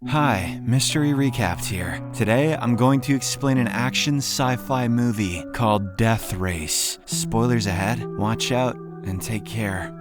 Hi, Mystery Recapped here. Today, I'm going to explain an action sci-fi movie called Death Race. Spoilers ahead, watch out, and take care.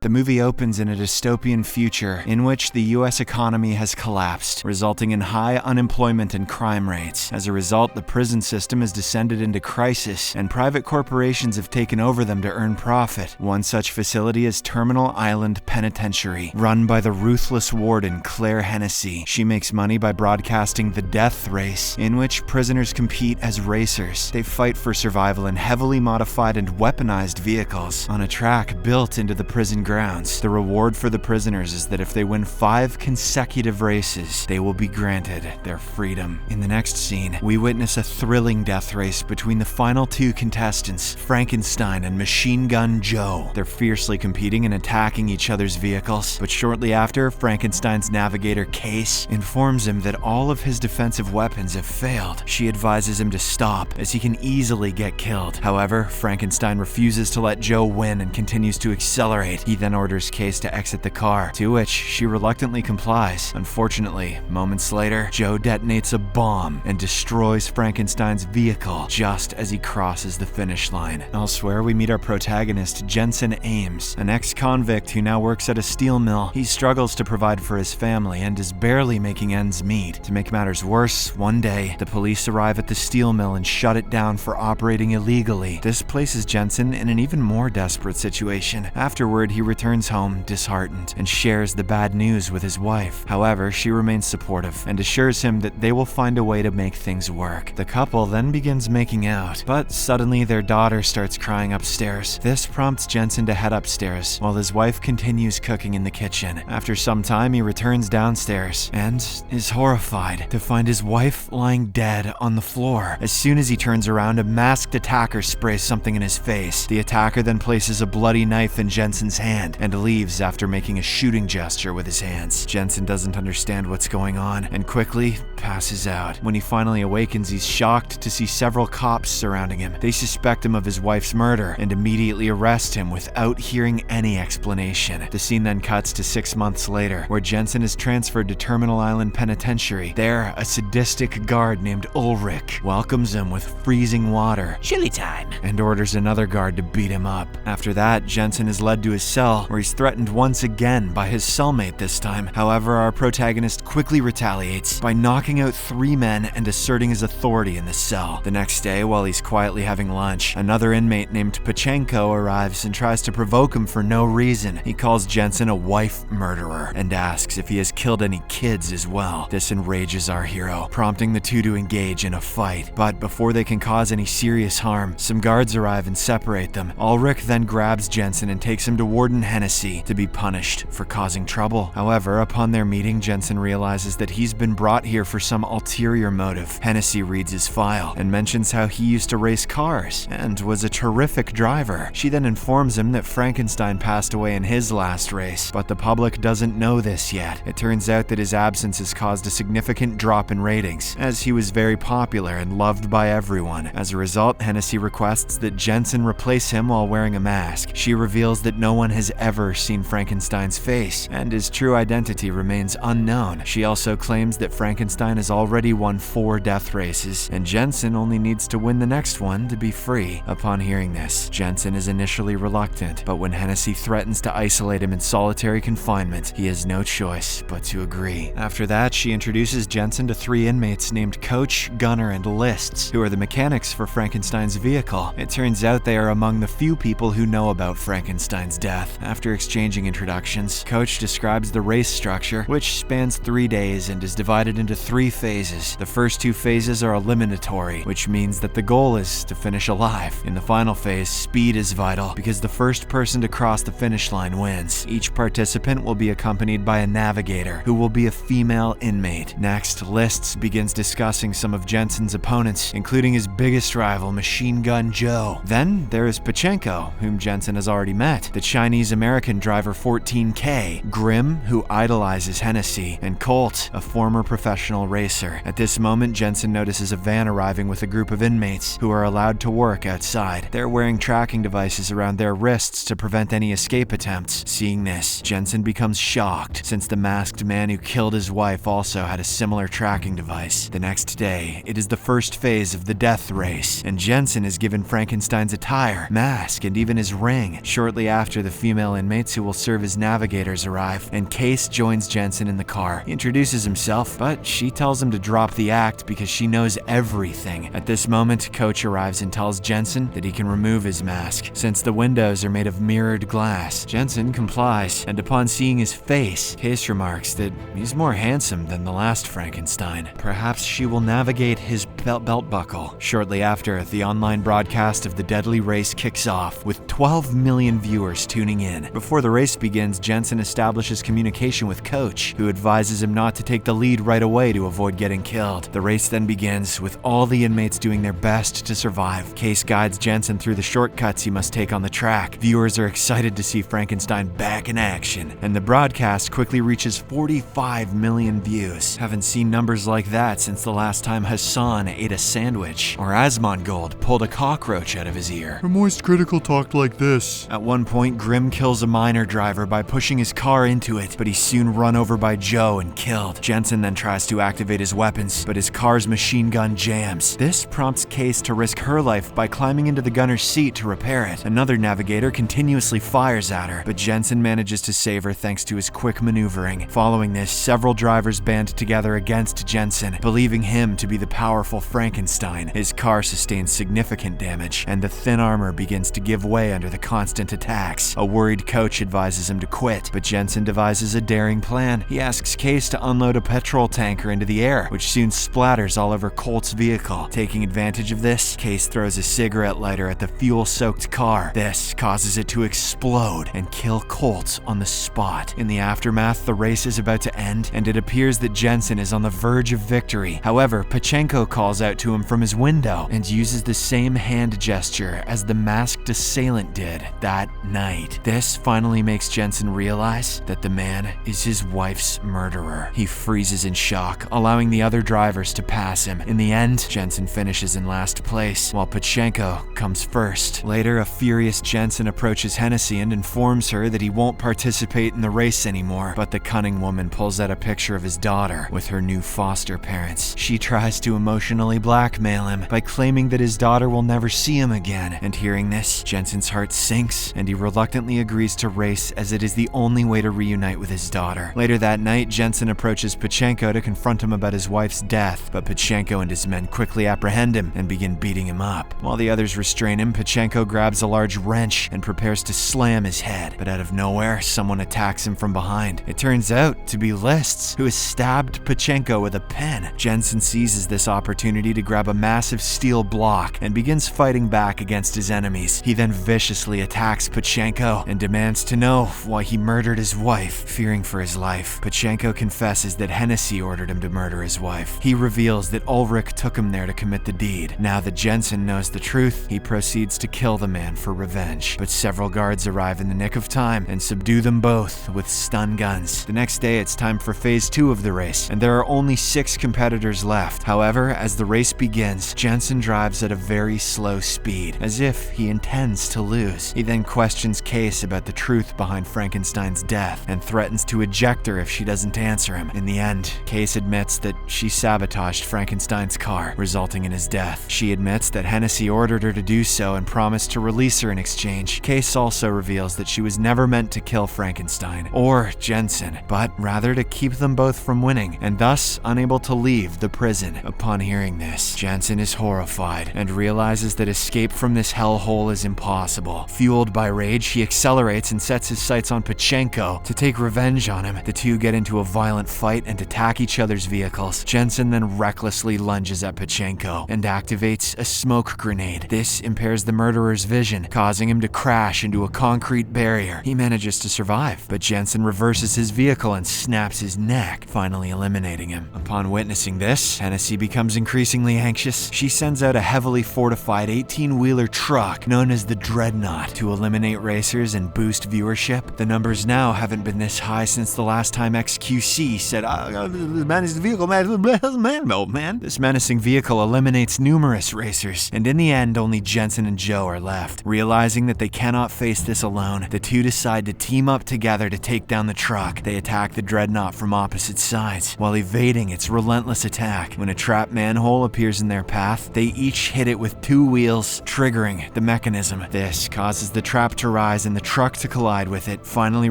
The movie opens in a dystopian future in which the US economy has collapsed, resulting in high unemployment and crime rates. As a result, the prison system has descended into crisis, and private corporations have taken over them to earn profit. One such facility is Terminal Island Penitentiary, run by the ruthless Warden Claire Hennessey. She makes money by broadcasting the Death Race, in which prisoners compete as racers. They fight for survival in heavily modified and weaponized vehicles on a track built into the prison grounds. The reward for the prisoners is that if they win 5 consecutive races, they will be granted their freedom. In the next scene, we witness a thrilling death race between the final 2 contestants, Frankenstein and Machine Gun Joe. They're fiercely competing and attacking each other's vehicles, but shortly after, Frankenstein's navigator Case informs him that all of his defensive weapons have failed. She advises him to stop, as he can easily get killed. However, Frankenstein refuses to let Joe win and continues to accelerate. He then orders Case to exit the car, to which she reluctantly complies. Unfortunately, moments later, Joe detonates a bomb and destroys Frankenstein's vehicle just as he crosses the finish line. Elsewhere, we meet our protagonist, Jensen Ames, an ex-convict who now works at a steel mill. He struggles to provide for his family and is barely making ends meet. To make matters worse, one day, the police arrive at the steel mill and shut it down for operating illegally. This places Jensen in an even more desperate situation. Afterward, he returns home disheartened and shares the bad news with his wife. However, she remains supportive and assures him that they will find a way to make things work. The couple then begins making out, but suddenly their daughter starts crying upstairs. This prompts Jensen to head upstairs while his wife continues cooking in the kitchen. After some time, he returns downstairs and is horrified to find his wife lying dead on the floor. As soon as he turns around, a masked attacker sprays something in his face. The attacker then places a bloody knife in Jensen's hand and leaves after making a shooting gesture with his hands. Jensen doesn't understand what's going on and quickly passes out. When he finally awakens, he's shocked to see several cops surrounding him. They suspect him of his wife's murder and immediately arrest him without hearing any explanation. The scene then cuts to 6 months later, where Jensen is transferred to Terminal Island Penitentiary. There, a sadistic guard named Ulrich welcomes him with freezing water, chili time, and orders another guard to beat him up. After that, Jensen is led to his cell, where he's threatened once again by his cellmate this time. However, our protagonist quickly retaliates by knocking out 3 men and asserting his authority in the cell. The next day, while he's quietly having lunch, another inmate named Pachenko arrives and tries to provoke him for no reason. He calls Jensen a wife murderer and asks if he has killed any kids as well. This enrages our hero, prompting the two to engage in a fight. But before they can cause any serious harm, some guards arrive and separate them. Ulrich then grabs Jensen and takes him to Warden Hennessey to be punished for causing trouble. However, upon their meeting, Jensen realizes that he's been brought here for some ulterior motive. Hennessey reads his file and mentions how he used to race cars and was a terrific driver. She then informs him that Frankenstein passed away in his last race, but the public doesn't know this yet. It turns out that his absence has caused a significant drop in ratings, as he was very popular and loved by everyone. As a result, Hennessey requests that Jensen replace him while wearing a mask. She reveals that no one has ever seen Frankenstein's face, and his true identity remains unknown. She also claims that Frankenstein has already won 4 death races, and Jensen only needs to win the next one to be free. Upon hearing this, Jensen is initially reluctant, but when Hennessey threatens to isolate him in solitary confinement, he has no choice but to agree. After that, she introduces Jensen to 3 inmates named Coach, Gunner, and Lists, who are the mechanics for Frankenstein's vehicle. It turns out they are among the few people who know about Frankenstein's death. After exchanging introductions, Coach describes the race structure, which spans 3 days and is divided into 3 phases. The first 2 phases are eliminatory, which means that the goal is to finish alive. In the final phase, speed is vital, because the first person to cross the finish line wins. Each participant will be accompanied by a navigator, who will be a female inmate. Next, Lists begins discussing some of Jensen's opponents, including his biggest rival, Machine Gun Joe. Then, there is Pachenko, whom Jensen has already met, the Chinese Chinese-American driver 14K, Grim, who idolizes Hennessey, and Colt, a former professional racer. At this moment, Jensen notices a van arriving with a group of inmates who are allowed to work outside. They're wearing tracking devices around their wrists to prevent any escape attempts. Seeing this, Jensen becomes shocked, since the masked man who killed his wife also had a similar tracking device. The next day, it is the first phase of the death race, and Jensen is given Frankenstein's attire, mask, and even his ring. Shortly after, the female inmates who will serve as navigators arrive, and Case joins Jensen in the car. He introduces himself, but she tells him to drop the act because she knows everything. At this moment, Coach arrives and tells Jensen that he can remove his mask, since the windows are made of mirrored glass. Jensen complies, and upon seeing his face, Case remarks that he's more handsome than the last Frankenstein. Perhaps she will navigate his belt buckle. Shortly after, the online broadcast of the deadly race kicks off, with 12 million viewers tuning in. Before the race begins, Jensen establishes communication with Coach, who advises him not to take the lead right away to avoid getting killed. The race then begins, with all the inmates doing their best to survive. Case guides Jensen through the shortcuts he must take on the track. Viewers are excited to see Frankenstein back in action, and the broadcast quickly reaches 45 million views. Haven't seen numbers like that since the last time Hassan ate a sandwich, or Asmongold pulled a cockroach out of his ear. A moist critical talked like this. At one point, Grim kills a minor driver by pushing his car into it, but he's soon run over by Joe and killed. Jensen then tries to activate his weapons, but his car's machine gun jams. This prompts Case to risk her life by climbing into the gunner's seat to repair it. Another navigator continuously fires at her, but Jensen manages to save her thanks to his quick maneuvering. Following this, several drivers band together against Jensen, believing him to be the powerful Frankenstein. His car sustains significant damage, and the thin armor begins to give way under the constant attacks. A worried Coach advises him to quit, but Jensen devises a daring plan. He asks Case to unload a petrol tanker into the air, which soon splatters all over Colt's vehicle. Taking advantage of this, Case throws a cigarette lighter at the fuel-soaked car. This causes it to explode and kill Colt on the spot. In the aftermath, the race is about to end, and it appears that Jensen is on the verge of victory. However, Pachenko calls out to him from his window and uses the same hand gesture as the masked assailant did that night. This finally makes Jensen realize that the man is his wife's murderer. He freezes in shock, allowing the other drivers to pass him. In the end, Jensen finishes in last place, while Pachenko comes first. Later, a furious Jensen approaches Hennessey and informs her that he won't participate in the race anymore, but the cunning woman pulls out a picture of his daughter with her new foster parents. She tries to emotionally blackmail him by claiming that his daughter will never see him again, and hearing this, Jensen's heart sinks, and he reluctantly agrees to race as it is the only way to reunite with his daughter. Later that night, Jensen approaches Pachenko to confront him about his wife's death, but Pachenko and his men quickly apprehend him and begin beating him up. While the others restrain him, Pachenko grabs a large wrench and prepares to slam his head, but out of nowhere, someone attacks him from behind. It turns out to be Lists, who has stabbed Pachenko with a pen. Jensen seizes this opportunity to grab a massive steel block and begins fighting back against his enemies. He then viciously attacks Pachenko and demands to know why he murdered his wife. Fearing for his life, Pachenko confesses that Hennessey ordered him to murder his wife. He reveals that Ulrich took him there to commit the deed. Now that Jensen knows the truth, he proceeds to kill the man for revenge. But several guards arrive in the nick of time and subdue them both with stun guns. The next day, it's time for phase 2 of the race, and there are only 6 competitors left. However, as the race begins, Jensen drives at a very slow speed, as if he intends to lose. He then questions Case about the truth behind Frankenstein's death and threatens to eject her if she doesn't answer him. In the end, Case admits that she sabotaged Frankenstein's car, resulting in his death. She admits that Hennessey ordered her to do so and promised to release her in exchange. Case also reveals that she was never meant to kill Frankenstein or Jensen, but rather to keep them both from winning, and thus unable to leave the prison. Upon hearing this, Jensen is horrified and realizes that escape from this hellhole is impossible. Fueled by rage, he accelerates and sets his sights on Pachenko to take revenge on him. The two get into a violent fight and attack each other's vehicles. vehicles. Jensen then recklessly lunges at Pachenko and activates a smoke grenade. This impairs the murderer's vision, causing him to crash into a concrete barrier. He manages to survive, but Jensen reverses his vehicle and snaps his neck, finally eliminating him. Upon witnessing this, Hennessey becomes increasingly anxious. She sends out a heavily fortified 18-wheeler truck known as the Dreadnought to eliminate racers and boost viewership. The numbers now haven't been this high since the last time XQC said, manage the vehicle, man. This menacing vehicle eliminates numerous racers, and in the end, only Jensen and Joe are left. Realizing that they cannot face this alone, the two decide to team up together to take down the truck. They attack the Dreadnought from opposite sides, while evading its relentless attack. When a trap manhole appears in their path, they each hit it with 2 wheels, triggering the mechanism. This causes the trap to rise and the truck to collide with it, finally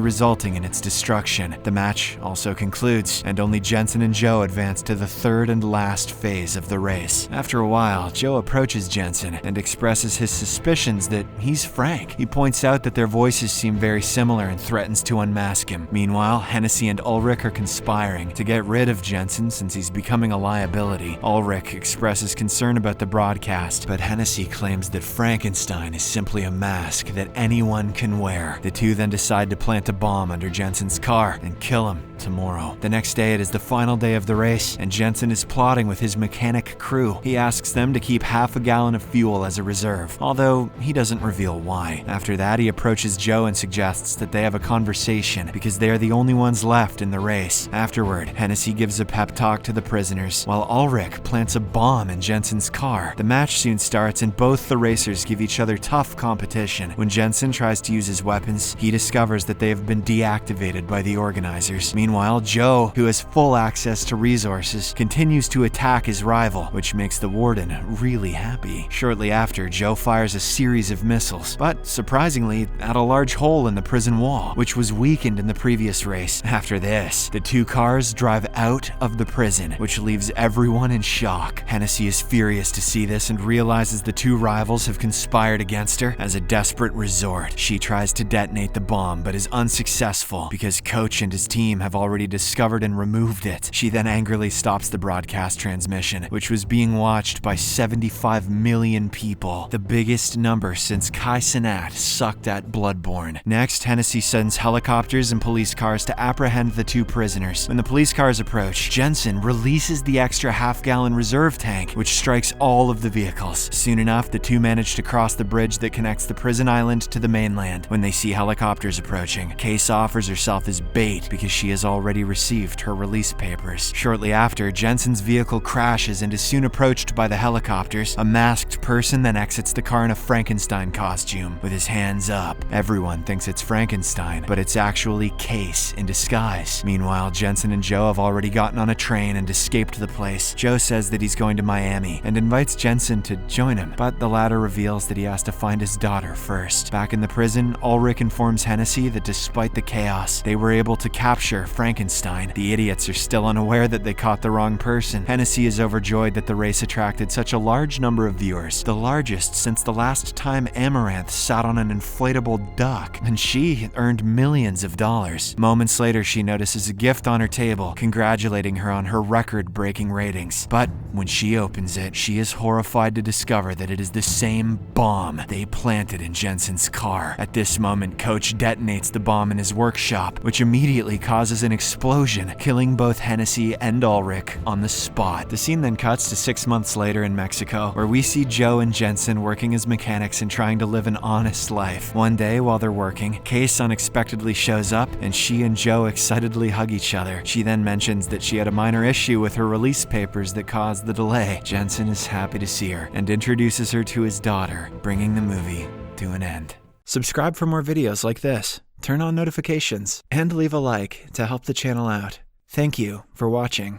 resulting in its destruction. The match also concludes, and only Jensen and Joe advance to the third and last phase of the race. After a while, Joe approaches Jensen and expresses his suspicions that he's Frank. He points out that their voices seem very similar and threatens to unmask him. Meanwhile, Hennessey and Ulrich are conspiring to get rid of Jensen since he's becoming a liability. Ulrich expresses concern about the broadcast, but Hennessey claims that Frankenstein is simply a mask that anyone can wear. The two then decide to plant a bomb under Jensen's car and kill him tomorrow. The next day, it is the final day of the race, and Jensen is plotting with his mechanic crew. He asks them to keep half a gallon of fuel as a reserve, although he doesn't reveal why. After that, he approaches Joe and suggests that they have a conversation because they are the only ones left in the race. Afterward, Hennessey gives a pep talk to the prisoners, while Ulrich plants a bomb in Jensen's car. The match soon starts, and both the racers give each other tough competition. When Jensen tries to use his weapons, he discovers that they have been deactivated by the organizers. Meanwhile, Joe, who has full access to resources, continues to attack his rival, which makes the warden really happy. Shortly after, Joe fires a series of missiles, but surprisingly, at a large hole in the prison wall, which was weakened in the previous race. After this, the two cars drive out of the prison, which leaves everyone in shock. Hennessey is furious to see this and realizes the two rivals have conspired against her. As a desperate resort, she tries to detonate the bomb, but is unsuccessful because Coach and his team have already discovered and removed it. She then angrily stops the broadcast transmission, which was being watched by 75 million people, the biggest number since Kai Cenat sucked at Bloodborne. Next, Hennessey sends helicopters and police cars to apprehend the two prisoners. When the police cars approach, Jensen releases the extra half-gallon reserve tank, which strikes all of the vehicles. Soon enough, the two manage to cross the bridge that connects the prison island to the mainland. When they see helicopters approaching, Case offers herself as bait because she has already received her release papers. Shortly after, Jensen's vehicle crashes and is soon approached by the helicopters. A masked person then exits the car in a Frankenstein costume, with his hands up. Everyone thinks it's Frankenstein, but it's actually Case in disguise. Meanwhile, Jensen and Joe have already gotten on a train and escaped the place. Joe says that he's going to Miami and invites Jensen to join him, but the latter reveals that he has to find his daughter first. Back in the prison, Ulrich informs Hennessey that despite the chaos, they were able to capture Frankenstein. The idiots are still unaware that they caught the wrong person. Hennessey is overjoyed that the race attracted such a large number of viewers, the largest since the last time Amaranth sat on an inflatable duck, and she earned millions of dollars. Moments later, she notices a gift on her table, congratulating her on her record-breaking ratings. But when she opens it, she is horrified to discover that it is the same bomb they planted in Jensen's car. At this moment, Coach detonates the bomb in his workshop, which immediately causes an explosion, killing both Hennessey and Ulrich on the spot. The scene then cuts to 6 months later in Mexico, where we see Joe and Jensen working as mechanics and trying to live an honest life. One day, while they're working, Case unexpectedly shows up, and she and Joe excitedly hug each other. She then mentions that she had a minor issue with her release papers that caused the delay. Jensen is happy to see her and introduces her to his daughter, bringing the movie to an end. Subscribe for more videos like this, turn on notifications, and leave a like to help the channel out. Thank you for watching.